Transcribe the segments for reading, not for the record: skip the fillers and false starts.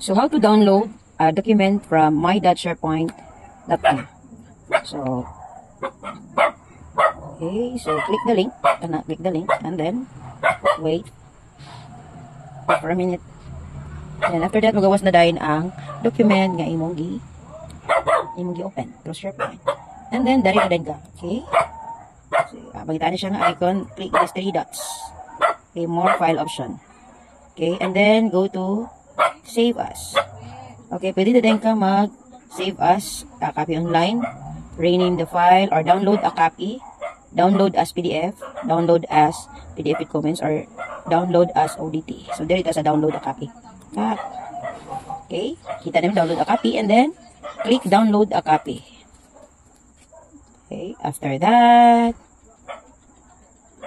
So how to download a document from my.sharepoint.com. So okay, so click the link, and then wait for a minute. And after that, magawas na dahil ang document nga imong gi-open through SharePoint. And then dari na din ka. Okay? So, magitaan siya nga icon, click these 3 dots. Okay, more file option. Okay, and then go to save as. Okay, pwede na din ka mag-save as a copy online, rename the file, or download a copy, download as PDF, download as PDF with comments, or download as ODT. So, there it is a download a copy. Okay, kita namin download a copy, and then click download a copy. Okay, after that,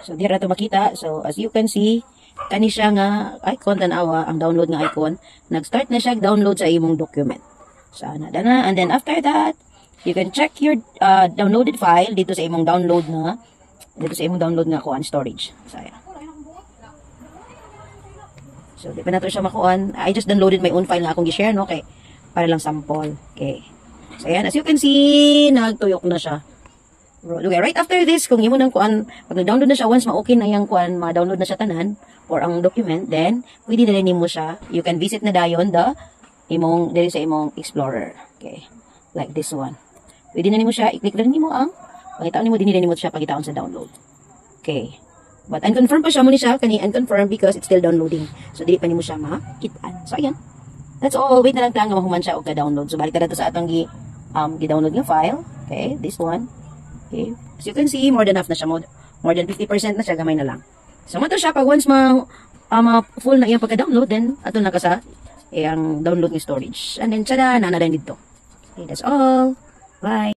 so dira to makita. So, as you can see, kani siya nga icon, tanawa ang download nga icon, nag-start na siya download sa imong document. Sana dana, and then after that, you can check your downloaded file dito sa imong download nga kuan storage. So di pa na to siya makuan. I just downloaded my own file na akong gi-share, no, kay para lang sample. Okay, so ayan, as you can see, nagtuyok na siya. Okay, right after this, kung imo nang kuan, pag na-download na siya, once ma-okay na yung kuan, ma-download na siya tanan, or ang document, then, pwede na rin mo siya. You can visit na dayon dili sa imong Explorer. Okay, like this one. Pwede na nimo siya, i-click na nimo ang, pagkitaon nimo, dinili nimo siya pagkitaon sa download. Okay, but unconfirm pa siya mo ni siya, kani unconfirm because it's still downloading. So, dili pa nimo siya makitaan. So, ayan. That's all. Wait na lang nga mahuman siya o ka-download. So, balik na to sa atong gi-download nga file. Okay, this one. Okay. As you can see, more than half na siya. More than 50% na siya. Gamay na lang. So, mato siya. Pag once full na iyang pagka-download, then, ato na ka sa iyang download ng storage. And then, tada, na rin dito. Okay, that's all. Bye.